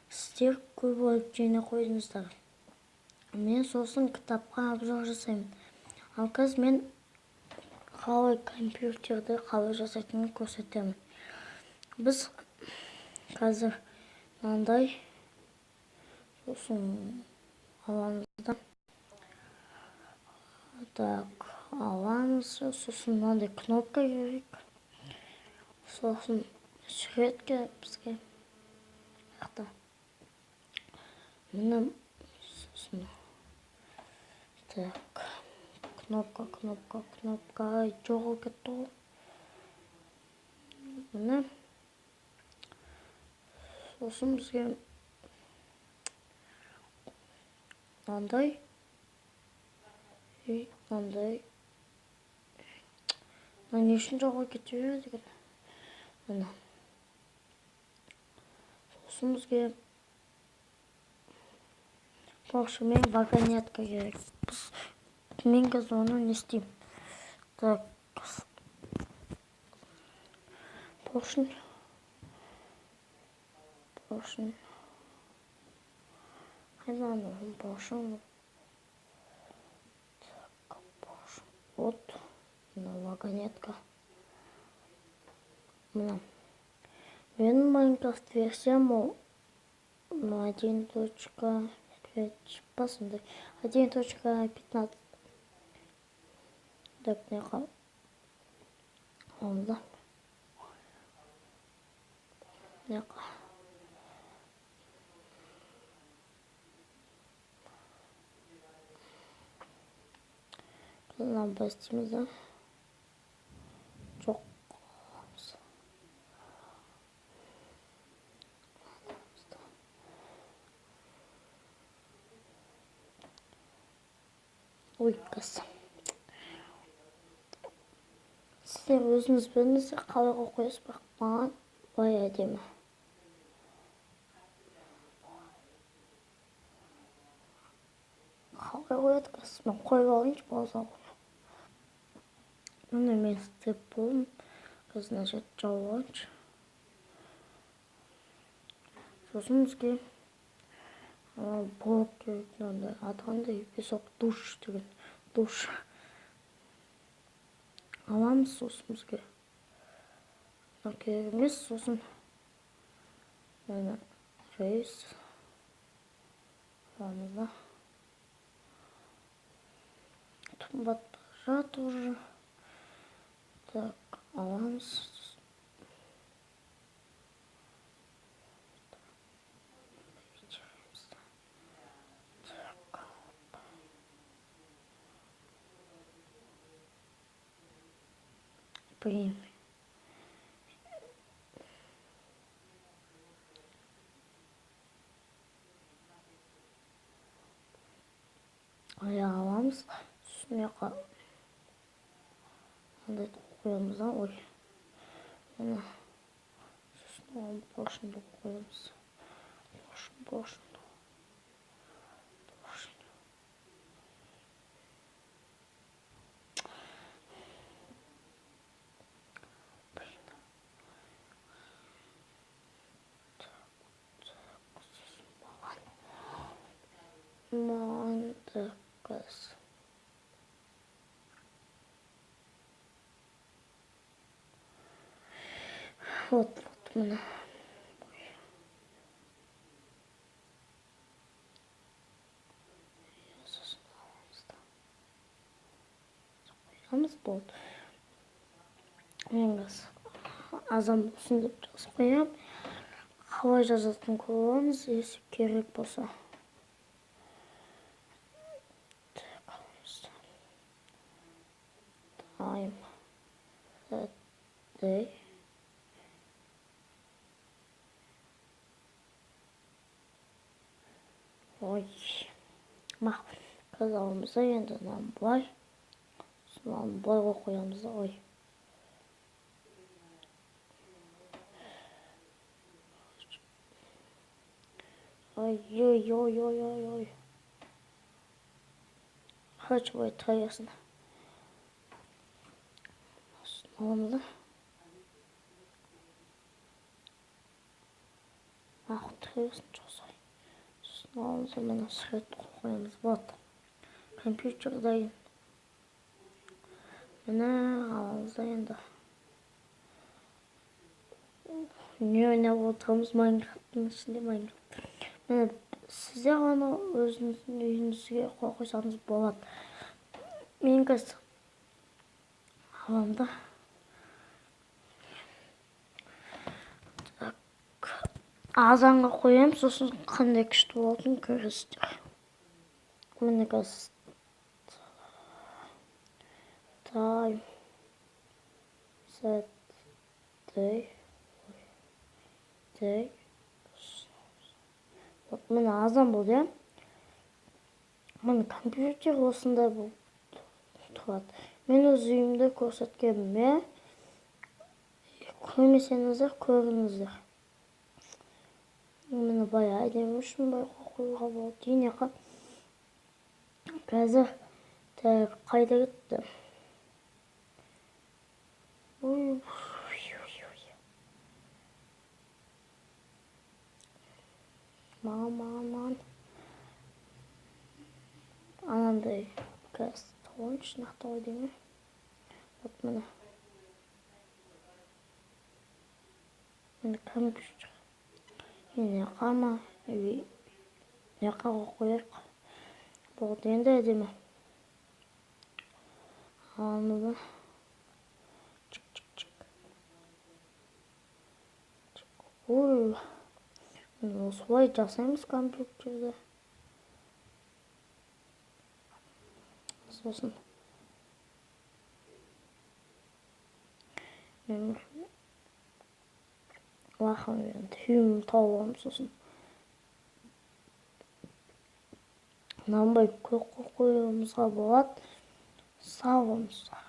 Сіздер көп ойып жеңе қойдыңыздар. Мен сосын кітапқа обзор жасаймын. Ал қазір мен қалай компьютерді қалай жасайтынын көрсетемін. Біз қазір мынандай сосын аламыз да. Так, аламыз, сосын мынандай кнопка керек. Сосын сурет керек бізге. Міне сосын так, кнопка жоғалып кетті ғой. Міне сосын бізге мынандай мынандай не үшін жоғалып кете береді екен? Міне сосын бізге Порше мен вагонетка керек. Мен қазір оны не істеймін? Так, поршень. Қайда ана поршень? Так, поршень. Вот, мына вагонетка. Мына. Менің Майнкрафт версиям ол 1.5 басында 1.15. Так, не қал. Онда. Не қал. Lan basitimiz de çok uykusu. Sizler özünüz biliniz қалай қойсыз бірақ маған былай әдемі. Қалай қояды қазір мен қойып алайыншы болса. Міне мен істеп болдым. Қазір мына жерді жауып алайыншы. Сосын бізге блок керек, мынандай атағандай песок душ деген душ. Аламыз сосын бізге. Керек емес, сосын рейс аламыз да. Батпажа тоже. Так, аламыз. Блин. Аламыз. Сосын мындай қоямыз да, ой. Мына сосын поршеньді қоямыз. Поршень. Мандакас. Вот мына. Қоямыз болды. Мен азам болсын деп жазып қоямын. Қалай жазатынын көреміз, если керек болса. Time that day. Ой, мақұл. Қазалымызда енді былай. Сосын былайға қоямыз да, ой. Ой. Хочу былай таясын. Сосын аламыз да. Ахтхээс жосой. Сосын мына шред қоямыз болады. Компьютерда мына аламызда енді не ойнап отырмыз Майнкрафттың ішінде Майнкрафт. Міне сіздер оны өзіңіздің үйіңізге қойсаңыз болады. Мен қазір аламда. Азанға қоямын, сосын қандай күшті болатынын көресіздер. Міне қазір time set day. Міне азан болды, иә? Міне компьютер осындай тұрады. Мен өз үйімді көрсеткенмін, иә? Көрмесеңіздер, көріңіздер. Мені бай әдемі үшін байға қоюға болады. Енеқа қазір қайда кетті? Маған анандай қазір ойыншы нақтауы деймін. Вот міне. Міне компьютер. Енеқа ма? Енеқаға қояйық. Болды енді әдемі. Анығы. Ой. Осылай жасаймыз компьютерді. Сосын. Лақын түйім тауым сосын. Мынандай көк қоюымызға болады. Сау болыңыздар.